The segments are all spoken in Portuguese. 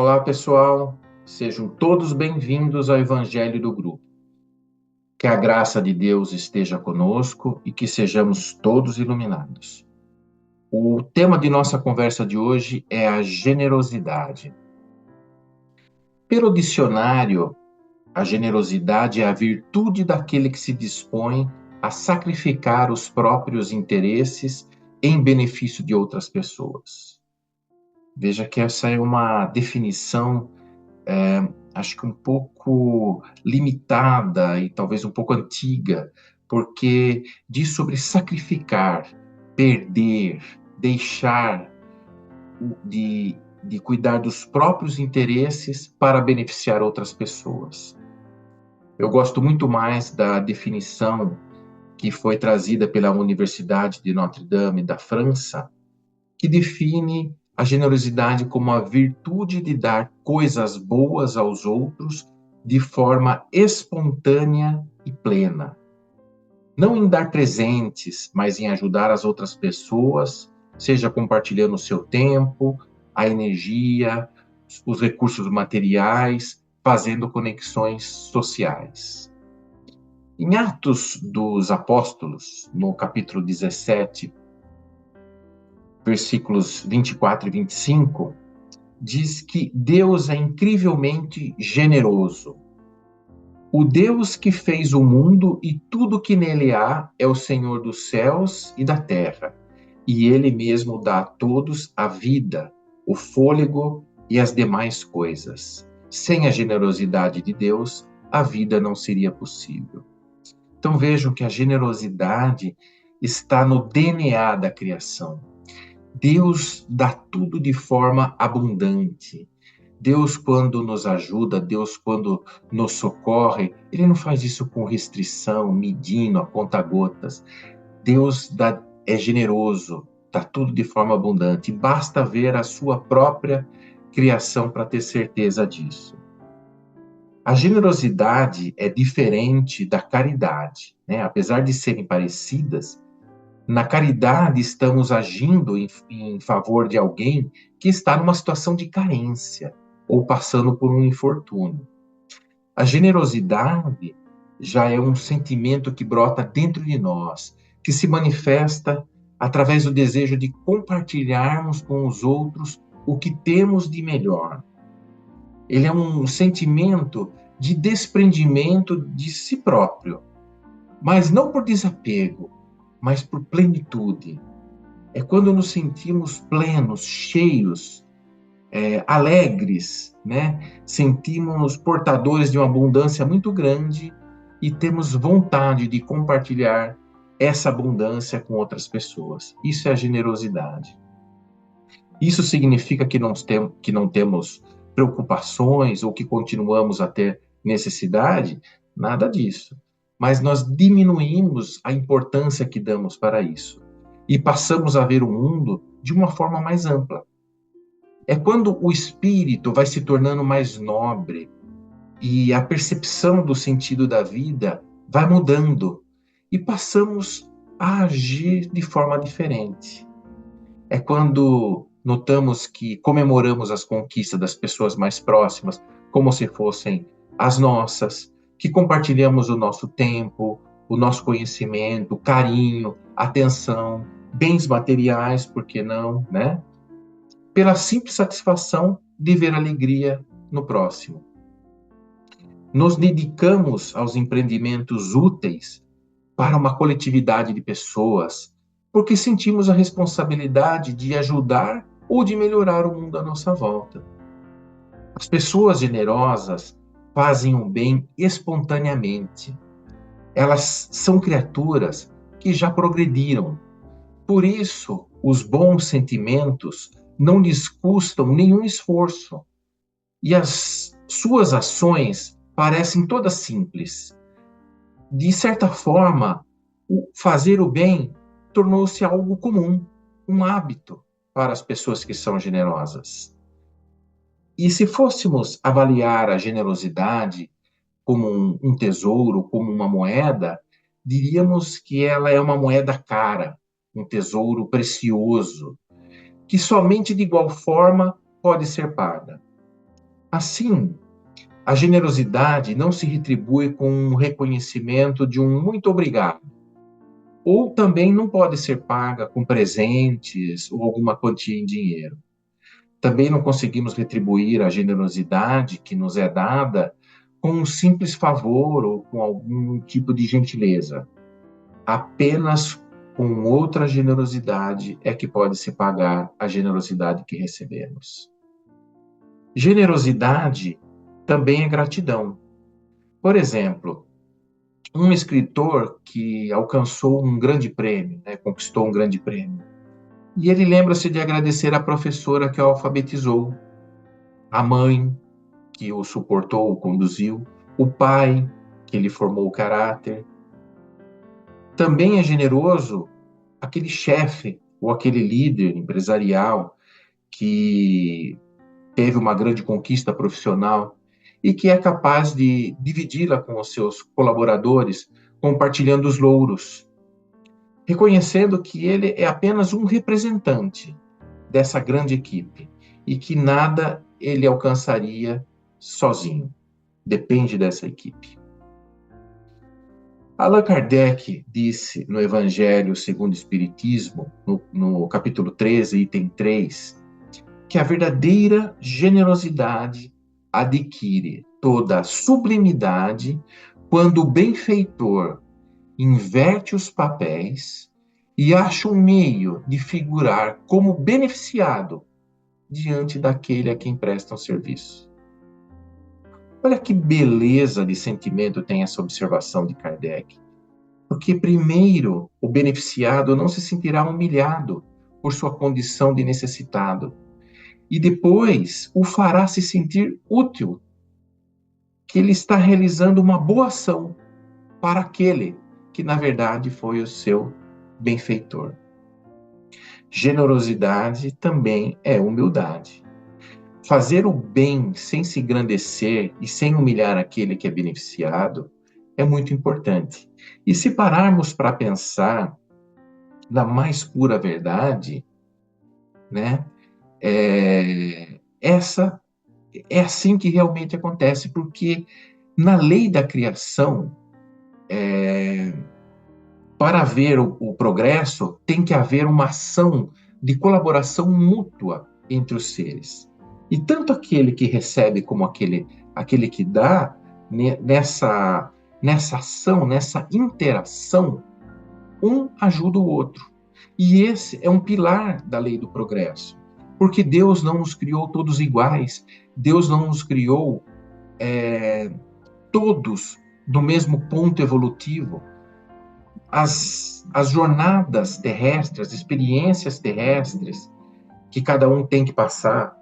Olá, pessoal. Sejam todos bem-vindos ao Evangelho do Grupo. Que a graça de Deus esteja conosco e que sejamos todos iluminados. O tema de nossa conversa de hoje é a generosidade. Pelo dicionário, a generosidade é a virtude daquele que se dispõe a sacrificar os próprios interesses em benefício de outras pessoas. Veja que essa é uma definição acho que um pouco limitada e talvez um pouco antiga, porque diz sobre sacrificar, perder, deixar de cuidar dos próprios interesses para beneficiar outras pessoas. Eu gosto muito mais da definição que foi trazida pela Universidade de Notre Dame da França, que define a generosidade como a virtude de dar coisas boas aos outros de forma espontânea e plena. Não em dar presentes, mas em ajudar as outras pessoas, seja compartilhando o seu tempo, a energia, os recursos materiais, fazendo conexões sociais. Em Atos dos Apóstolos, no capítulo 17, versículos 24 e 25, diz que Deus é incrivelmente generoso. O Deus que fez o mundo e tudo que nele há é o Senhor dos céus e da terra, e ele mesmo dá a todos a vida, o fôlego e as demais coisas. Sem a generosidade de Deus, a vida não seria possível. Então vejam que a generosidade está no DNA da criação. Deus dá tudo de forma abundante. Deus, quando nos ajuda, Deus, quando nos socorre, Ele não faz isso com restrição, medindo, a conta-gotas. Deus é generoso, dá tudo de forma abundante. Basta ver a sua própria criação para ter certeza disso. A generosidade é diferente da caridade, né? Apesar de serem parecidas, na caridade, estamos agindo em favor de alguém que está numa situação de carência ou passando por um infortúnio. A generosidade já é um sentimento que brota dentro de nós, que se manifesta através do desejo de compartilharmos com os outros o que temos de melhor. Ele é um sentimento de desprendimento de si próprio, mas não por desapego, mas por plenitude. É quando nos sentimos plenos, cheios, alegres, né? Sentimos portadores de uma abundância muito grande e temos vontade de compartilhar essa abundância com outras pessoas. Isso é a generosidade. Isso significa que não temos preocupações ou que continuamos a ter necessidade? Nada disso. Mas nós diminuímos a importância que damos para isso e passamos a ver o mundo de uma forma mais ampla. É quando o espírito vai se tornando mais nobre e a percepção do sentido da vida vai mudando e passamos a agir de forma diferente. É quando notamos que comemoramos as conquistas das pessoas mais próximas como se fossem as nossas, que compartilhamos o nosso tempo, o nosso conhecimento, carinho, atenção, bens materiais, por que não, né? Pela simples satisfação de ver alegria no próximo. Nos dedicamos aos empreendimentos úteis para uma coletividade de pessoas, porque sentimos a responsabilidade de ajudar ou de melhorar o mundo à nossa volta. As pessoas generosas fazem o bem espontaneamente. Elas são criaturas que já progrediram. Por isso, os bons sentimentos não lhes custam nenhum esforço. E as suas ações parecem todas simples. De certa forma, fazer o bem tornou-se algo comum, um hábito para as pessoas que são generosas. E se fôssemos avaliar a generosidade como um tesouro, como uma moeda, diríamos que ela é uma moeda cara, um tesouro precioso, que somente de igual forma pode ser paga. Assim, a generosidade não se retribui com um reconhecimento de um muito obrigado, ou também não pode ser paga com presentes ou alguma quantia em dinheiro. Também não conseguimos retribuir a generosidade que nos é dada com um simples favor ou com algum tipo de gentileza. Apenas com outra generosidade é que pode se pagar a generosidade que recebemos. Generosidade também é gratidão. Por exemplo, um escritor que alcançou um grande prêmio, né, conquistou um grande prêmio, e ele lembra-se de agradecer a professora que o alfabetizou, a mãe que o suportou, o conduziu, o pai que lhe formou o caráter. Também é generoso aquele chefe ou aquele líder empresarial que teve uma grande conquista profissional e que é capaz de dividi-la com os seus colaboradores, compartilhando os louros, reconhecendo que ele é apenas um representante dessa grande equipe e que nada ele alcançaria sozinho. Depende dessa equipe. Allan Kardec disse no Evangelho segundo o Espiritismo, no capítulo 13, item 3, que a verdadeira generosidade adquire toda a sublimidade quando o benfeitor inverte os papéis e acha um meio de figurar como beneficiado diante daquele a quem presta um serviço. Olha que beleza de sentimento tem essa observação de Kardec. Porque, primeiro, o beneficiado não se sentirá humilhado por sua condição de necessitado. E depois o fará se sentir útil, que ele está realizando uma boa ação para aquele que, na verdade, foi o seu benfeitor. Generosidade também é humildade. Fazer o bem sem se engrandecer e sem humilhar aquele que é beneficiado é muito importante. E se pararmos para pensar na mais pura verdade, né, essa é assim que realmente acontece, porque na lei da criação, para haver o progresso, tem que haver uma ação de colaboração mútua entre os seres. E tanto aquele que recebe como aquele que dá, nessa ação, nessa interação, um ajuda o outro. E esse é um pilar da lei do progresso. Porque Deus não nos criou todos iguais, Deus não nos criou todos do mesmo ponto evolutivo. As jornadas terrestres, as experiências terrestres que cada um tem que passar,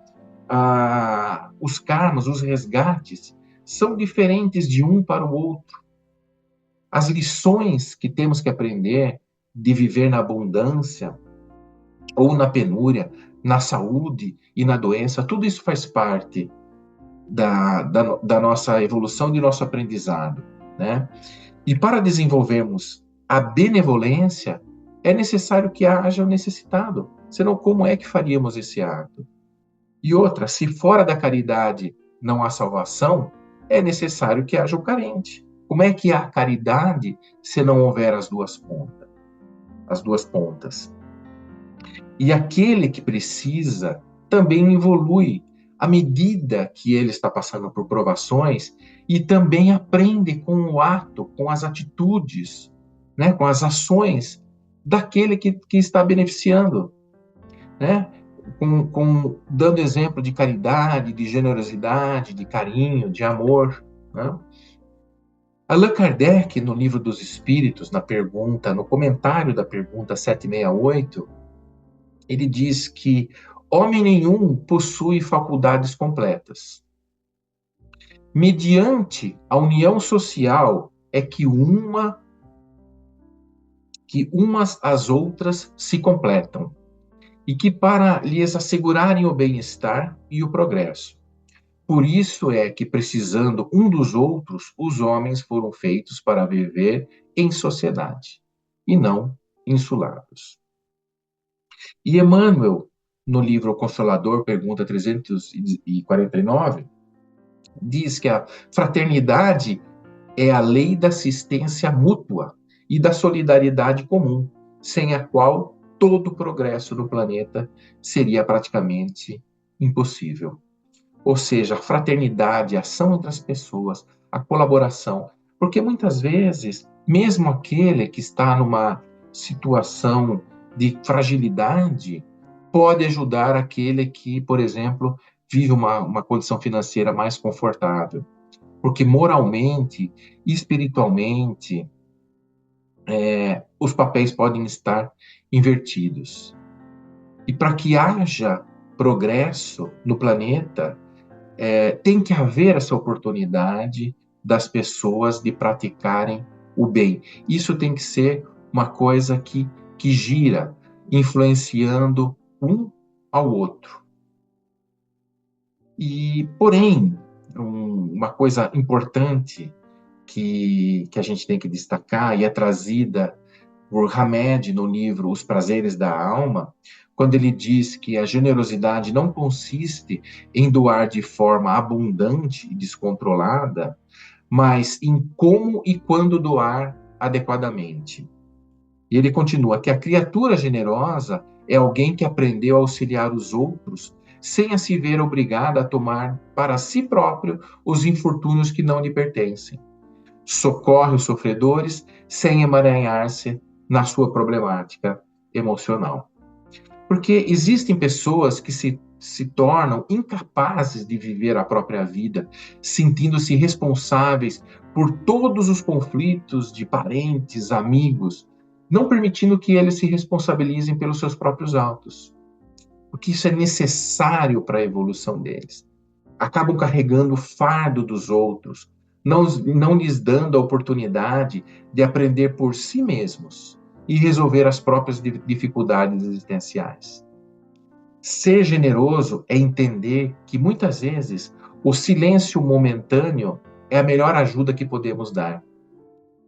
os karmas, os resgates, são diferentes de um para o outro. As lições que temos que aprender de viver na abundância ou na penúria, na saúde e na doença, tudo isso faz parte da nossa evolução, de nosso aprendizado, né? E para desenvolvermos a benevolência, é necessário que haja o necessitado. Senão, como é que faríamos esse ato? E outra, se fora da caridade não há salvação, é necessário que haja o carente. Como é que há caridade se não houver as duas pontas? As duas pontas. E aquele que precisa também evolui à medida que ele está passando por provações e também aprende com o ato, com as atitudes, né, com as ações daquele que está beneficiando, né? Dando exemplo de caridade, de generosidade, de carinho, de amor, né? Allan Kardec, no Livro dos Espíritos, no comentário da pergunta 768, ele diz que homem nenhum possui faculdades completas. Mediante a união social é que umas às outras se completam, e que para lhes assegurarem o bem-estar e o progresso. Por isso é que, precisando um dos outros, os homens foram feitos para viver em sociedade, e não insulados. E Emmanuel, no livro O Consolador, pergunta 349, diz que a fraternidade é a lei da assistência mútua e da solidariedade comum, sem a qual todo progresso no planeta seria praticamente impossível. Ou seja, a fraternidade, a ação entre as pessoas, a colaboração. Porque muitas vezes, mesmo aquele que está numa situação de fragilidade, pode ajudar aquele que, por exemplo, vive uma condição financeira mais confortável. Porque moralmente, espiritualmente, os papéis podem estar invertidos. E para que haja progresso no planeta, tem que haver essa oportunidade das pessoas de praticarem o bem. Isso tem que ser uma coisa que gira, influenciando um ao outro. E, porém, uma coisa importante que a gente tem que destacar e é trazida por Hamed no livro Os Prazeres da Alma, quando ele diz que a generosidade não consiste em doar de forma abundante e descontrolada, mas em como e quando doar adequadamente. E ele continua que a criatura generosa é alguém que aprendeu a auxiliar os outros sem a se ver obrigada a tomar para si próprio os infortúnios que não lhe pertencem. Socorre os sofredores sem emaranhar-se na sua problemática emocional. Porque existem pessoas que se tornam incapazes de viver a própria vida, sentindo-se responsáveis por todos os conflitos de parentes, amigos, não permitindo que eles se responsabilizem pelos seus próprios atos. Porque isso é necessário para a evolução deles. Acabam carregando o fardo dos outros, não lhes dando a oportunidade de aprender por si mesmos e resolver as próprias dificuldades existenciais. Ser generoso é entender que muitas vezes o silêncio momentâneo é a melhor ajuda que podemos dar.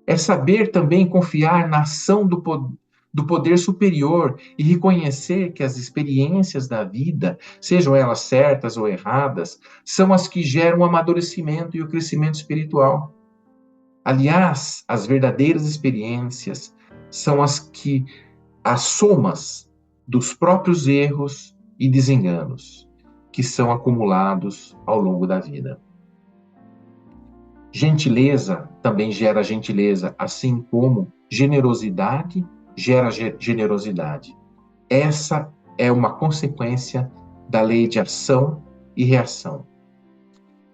É saber também confiar na ação do poder superior e reconhecer que as experiências da vida, sejam elas certas ou erradas, são as que geram o amadurecimento e o crescimento espiritual. Aliás, as verdadeiras experiências são as somas dos próprios erros e desenganos que são acumulados ao longo da vida. Gentileza também gera gentileza, assim como generosidade gera generosidade. Essa é uma consequência da lei de ação e reação.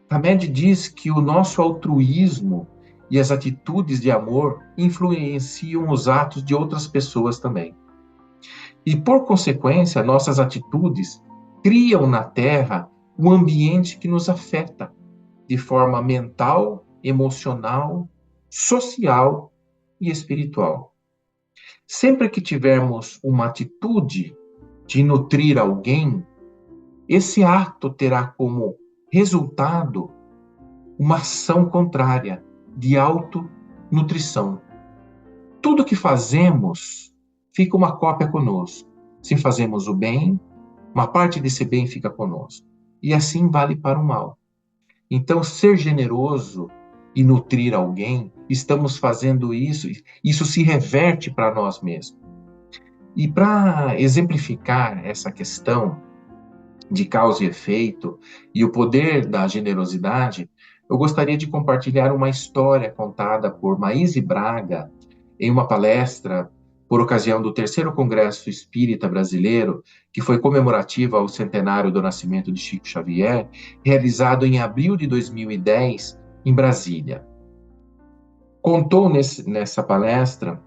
Hamed diz que o nosso altruísmo e as atitudes de amor influenciam os atos de outras pessoas também. E, por consequência, nossas atitudes criam na Terra um ambiente que nos afeta de forma mental, emocional, social e espiritual. Sempre que tivermos uma atitude de nutrir alguém, esse ato terá como resultado uma ação contrária de autonutrição. Tudo que fazemos fica uma cópia conosco. Se fazemos o bem, uma parte desse bem fica conosco. E assim vale para o mal. Então, ser generoso e nutrir alguém, estamos fazendo isso se reverte para nós mesmos. E para exemplificar essa questão de causa e efeito e o poder da generosidade, eu gostaria de compartilhar uma história contada por Maíse Braga em uma palestra por ocasião do terceiro Congresso Espírita Brasileiro, que foi comemorativo ao centenário do nascimento de Chico Xavier, realizado em abril de 2010, em Brasília. Contou nessa palestra,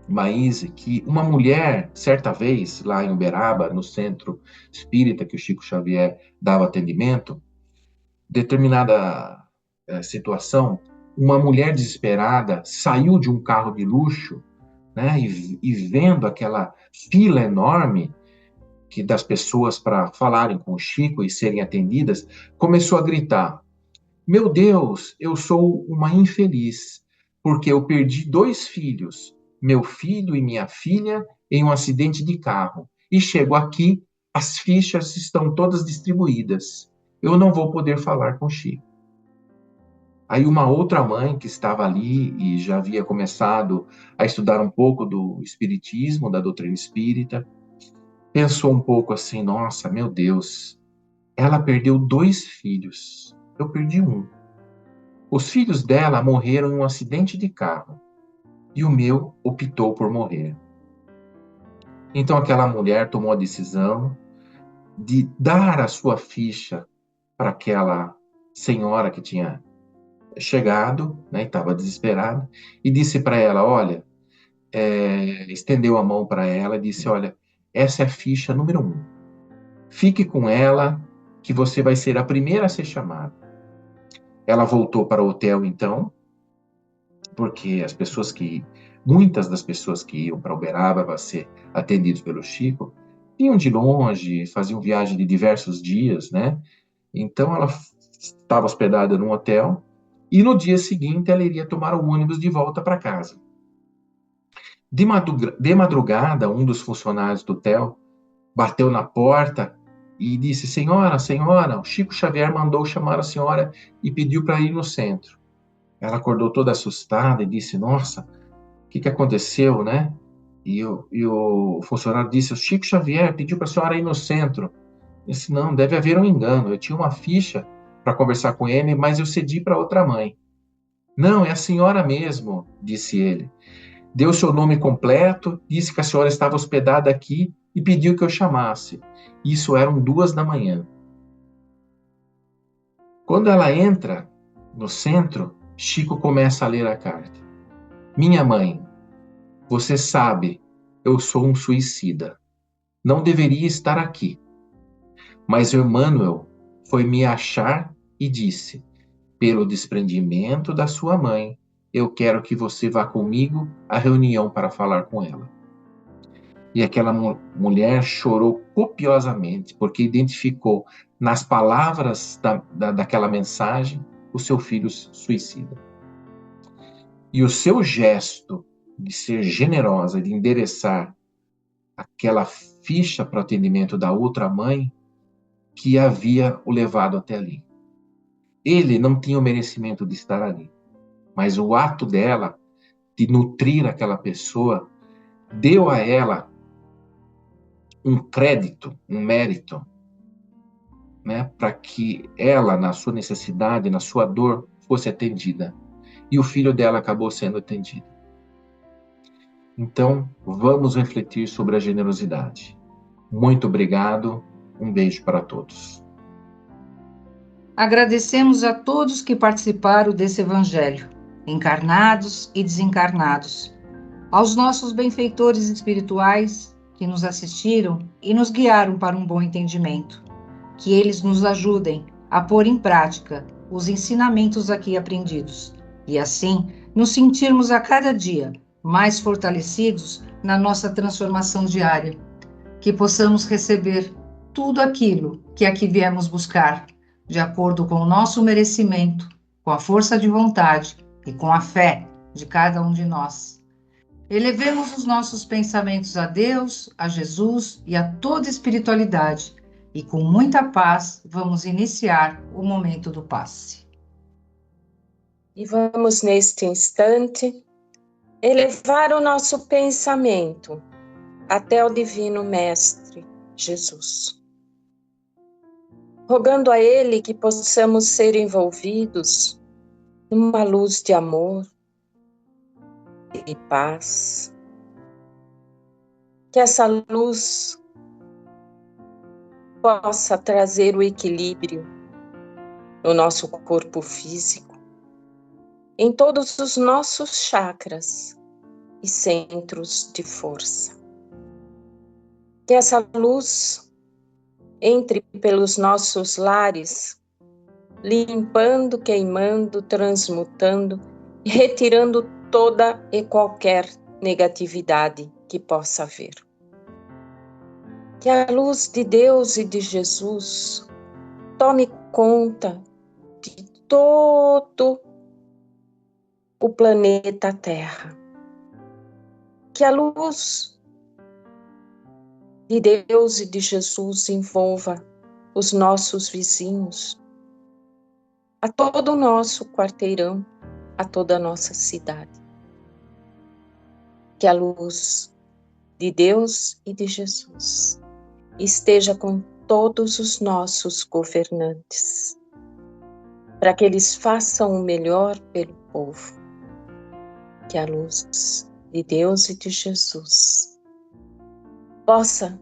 Maíse, que uma mulher, certa vez, lá em Uberaba, no centro espírita que o Chico Xavier dava atendimento, determinada situação, uma mulher desesperada saiu de um carro de luxo, né, e vendo aquela fila enorme das pessoas para falarem com o Chico e serem atendidas, começou a gritar: meu Deus, eu sou uma infeliz, porque eu perdi 2 filhos, meu filho e minha filha, em um acidente de carro. E chego aqui, as fichas estão todas distribuídas. Eu não vou poder falar com o Chico. Aí uma outra mãe que estava ali e já havia começado a estudar um pouco do espiritismo, da doutrina espírita, pensou um pouco assim: nossa, meu Deus, ela perdeu 2 filhos, eu perdi um. Os filhos dela morreram em um acidente de carro e o meu optou por morrer. Então aquela mulher tomou a decisão de dar a sua ficha para aquela senhora que tinha chegado, né, e estava desesperada, e disse para ela: olha, estendeu a mão para ela e disse: olha, essa é a ficha número 1. Fique com ela, que você vai ser a primeira a ser chamada. Ela voltou para o hotel, então, porque muitas das pessoas que iam para Uberaba para ser atendidos pelo Chico, vinham de longe, faziam viagem de diversos dias, né? Então ela estava hospedada num hotel e no dia seguinte ela iria tomar o ônibus de volta para casa. De madrugada, um dos funcionários do hotel bateu na porta e disse: Senhora, senhora, o Chico Xavier mandou chamar a senhora e pediu para ir no centro. Ela acordou toda assustada e disse: Nossa, o que aconteceu, né? E o funcionário disse: O Chico Xavier pediu para a senhora ir no centro. Eu disse: Não, deve haver um engano. Eu tinha uma ficha para conversar com ele, mas eu cedi para outra mãe. Não, é a senhora mesmo, disse ele. Deu seu nome completo, disse que a senhora estava hospedada aqui e pediu que eu chamasse. Isso eram 2 da manhã. Quando ela entra no centro, Chico começa a ler a carta. Minha mãe, você sabe, eu sou um suicida. Não deveria estar aqui. Mas Emmanuel foi me achar e disse: pelo desprendimento da sua mãe, eu quero que você vá comigo à reunião para falar com ela. E aquela mulher chorou copiosamente, porque identificou nas palavras daquela mensagem o seu filho suicida. E o seu gesto de ser generosa, de endereçar aquela ficha para o atendimento da outra mãe, que havia o levado até ali. Ele não tinha o merecimento de estar ali, mas o ato dela de nutrir aquela pessoa deu a ela um crédito, um mérito, né, para que ela, na sua necessidade, na sua dor, fosse atendida. E o filho dela acabou sendo atendido. Então, vamos refletir sobre a generosidade. Muito obrigado, um beijo para todos. Agradecemos a todos que participaram desse evangelho, encarnados e desencarnados, aos nossos benfeitores espirituais que nos assistiram e nos guiaram para um bom entendimento. Que eles nos ajudem a pôr em prática os ensinamentos aqui aprendidos e assim nos sentirmos a cada dia mais fortalecidos na nossa transformação diária. Que possamos receber tudo aquilo que aqui viemos buscar, de acordo com o nosso merecimento, com a força de vontade e com a fé de cada um de nós. Elevemos os nossos pensamentos a Deus, a Jesus e a toda espiritualidade, e com muita paz vamos iniciar o momento do passe. E vamos, neste instante, elevar o nosso pensamento até o Divino Mestre Jesus, rogando a Ele que possamos ser envolvidos numa luz de amor e paz, que essa luz possa trazer o equilíbrio no nosso corpo físico, em todos os nossos chakras e centros de força. Que essa luz entre pelos nossos lares, limpando, queimando, transmutando e retirando toda e qualquer negatividade que possa haver. Que a luz de Deus e de Jesus tome conta de todo o planeta Terra. Que a luz de Deus e de Jesus envolva os nossos vizinhos, a todo o nosso quarteirão, a toda a nossa cidade. Que a luz de Deus e de Jesus esteja com todos os nossos governantes, para que eles façam o melhor pelo povo. Que a luz de Deus e de Jesus possa,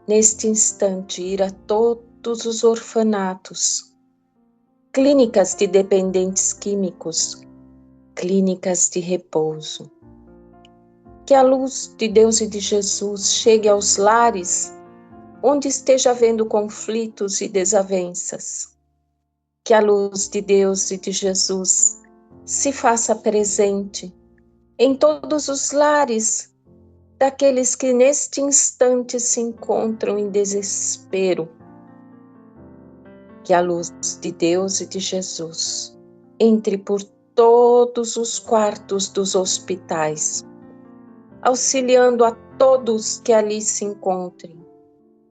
neste instante, ir a todos os orfanatos, clínicas de dependentes químicos, clínicas de repouso. Que a luz de Deus e de Jesus chegue aos lares onde esteja havendo conflitos e desavenças. Que a luz de Deus e de Jesus se faça presente em todos os lares daqueles que neste instante se encontram em desespero. Que a luz de Deus e de Jesus entre por todos os quartos dos hospitais, auxiliando a todos que ali se encontrem,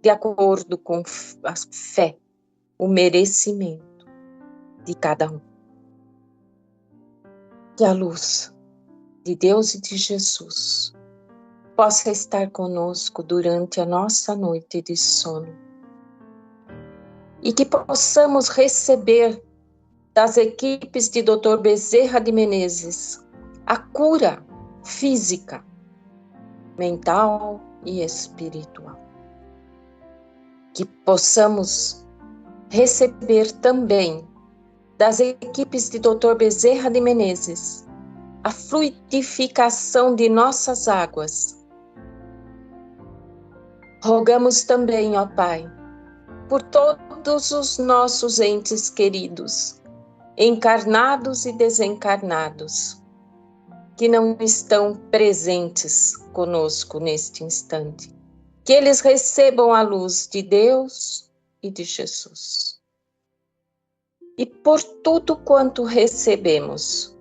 de acordo com a fé, o merecimento de cada um. Que a luz de Deus e de Jesus possa estar conosco durante a nossa noite de sono e que possamos receber das equipes de Dr. Bezerra de Menezes a cura física, mental e espiritual. Que possamos receber também das equipes de Dr. Bezerra de Menezes a fluidificação de nossas águas. Rogamos também, ó Pai, por todos os nossos entes queridos, encarnados e desencarnados, que não estão presentes conosco neste instante. Que eles recebam a luz de Deus e de Jesus. E por tudo quanto recebemos,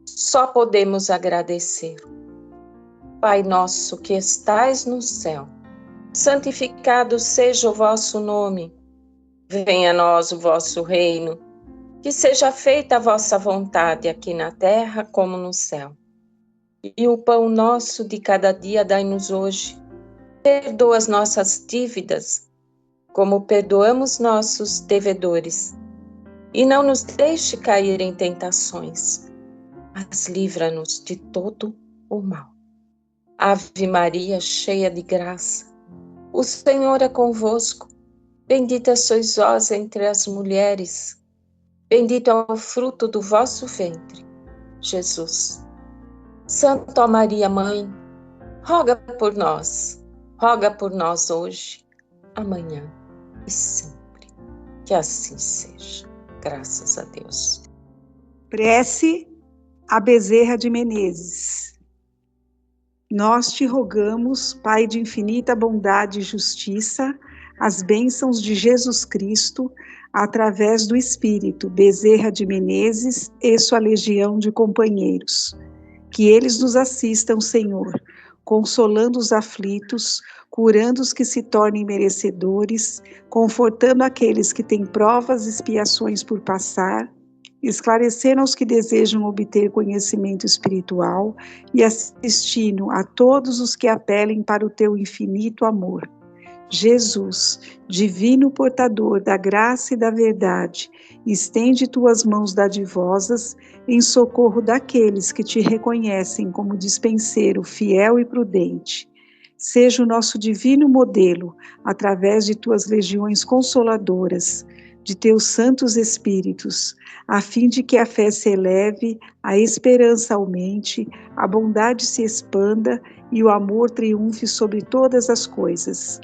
só podemos agradecer. Pai nosso que estais no céu, santificado seja o vosso nome. Venha a nós o vosso reino. Que seja feita a vossa vontade aqui na terra como no céu. E o pão nosso de cada dia dai-nos hoje. Perdoa as nossas dívidas, como perdoamos nossos devedores. E não nos deixe cair em tentações, mas livra-nos de todo o mal. Ave Maria, cheia de graça, o Senhor é convosco. Bendita sois vós entre as mulheres. Bendito é o fruto do vosso ventre, Jesus. Santa Maria, Mãe, roga por nós hoje, amanhã e sempre. Que assim seja. Graças a Deus. Prece a Bezerra de Menezes. Nós te rogamos, Pai de infinita bondade e justiça, as bênçãos de Jesus Cristo, através do Espírito Bezerra de Menezes e sua legião de companheiros. Que eles nos assistam, Senhor, consolando os aflitos, curando os que se tornem merecedores, confortando aqueles que têm provas e expiações por passar, esclarecendo aos que desejam obter conhecimento espiritual e assistindo a todos os que apelem para o teu infinito amor. Jesus, divino portador da graça e da verdade, estende tuas mãos dadivosas em socorro daqueles que te reconhecem como dispenseiro fiel e prudente. Seja o nosso divino modelo, através de tuas legiões consoladoras, de teus santos espíritos, a fim de que a fé se eleve, a esperança aumente, a bondade se expanda e o amor triunfe sobre todas as coisas.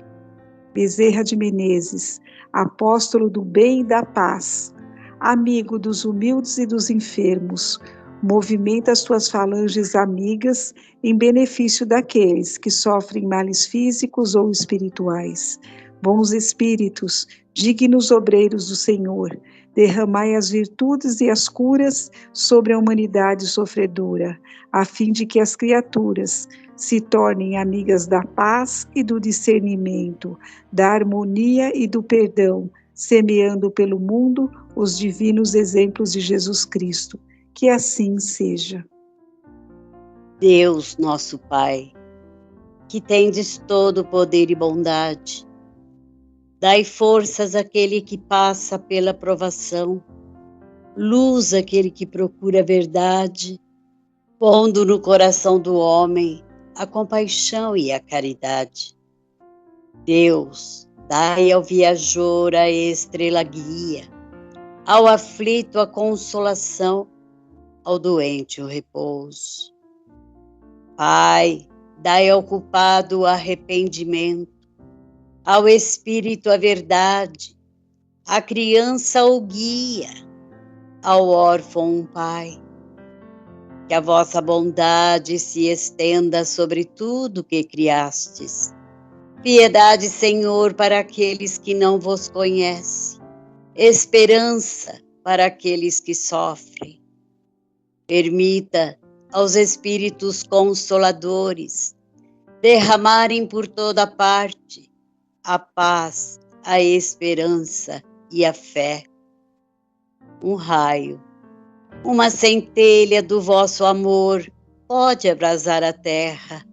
Bezerra de Menezes, apóstolo do bem e da paz, amigo dos humildes e dos enfermos, movimenta as tuas falanges amigas em benefício daqueles que sofrem males físicos ou espirituais. Bons espíritos, dignos obreiros do Senhor, derramai as virtudes e as curas sobre a humanidade sofredora, a fim de que as criaturas se tornem amigas da paz e do discernimento, da harmonia e do perdão, semeando pelo mundo os divinos exemplos de Jesus Cristo. Que assim seja. Deus, nosso Pai, que tendes todo poder e bondade, dai forças àquele que passa pela provação, luz àquele que procura a verdade, pondo no coração do homem a compaixão e a caridade. Deus, dai ao viajor a estrela guia, ao aflito a consolação, ao doente o repouso. Pai, dai ao culpado o arrependimento, ao espírito a verdade, à criança o guia, ao órfão um pai. Que a vossa bondade se estenda sobre tudo que criastes. Piedade, Senhor, para aqueles que não vos conhecem. Esperança para aqueles que sofrem. Permita aos espíritos consoladores derramarem por toda parte a paz, a esperança e a fé. Um raio, uma centelha do vosso amor pode abrasar a terra.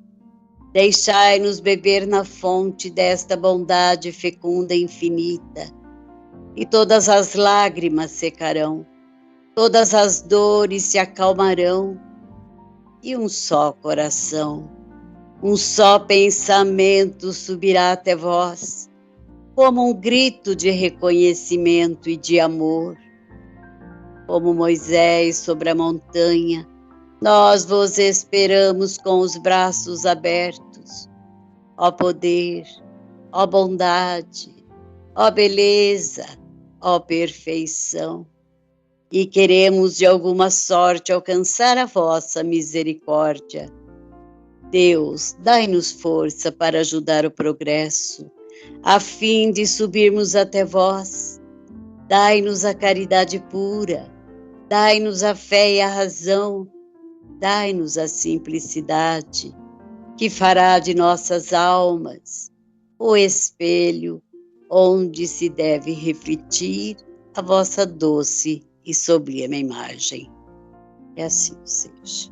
Deixai-nos beber na fonte desta bondade fecunda e infinita, e todas as lágrimas secarão, todas as dores se acalmarão, e um só coração, um só pensamento subirá até vós, como um grito de reconhecimento e de amor. Como Moisés sobre a montanha, nós vos esperamos com os braços abertos. Ó poder, ó bondade, ó beleza, ó perfeição. E queremos de alguma sorte alcançar a vossa misericórdia. Deus, dai-nos força para ajudar o progresso, a fim de subirmos até vós. Dai-nos a caridade pura, dai-nos a fé e a razão, dai-nos a simplicidade, que fará de nossas almas o espelho onde se deve refletir a vossa doce e sublime imagem. E assim seja.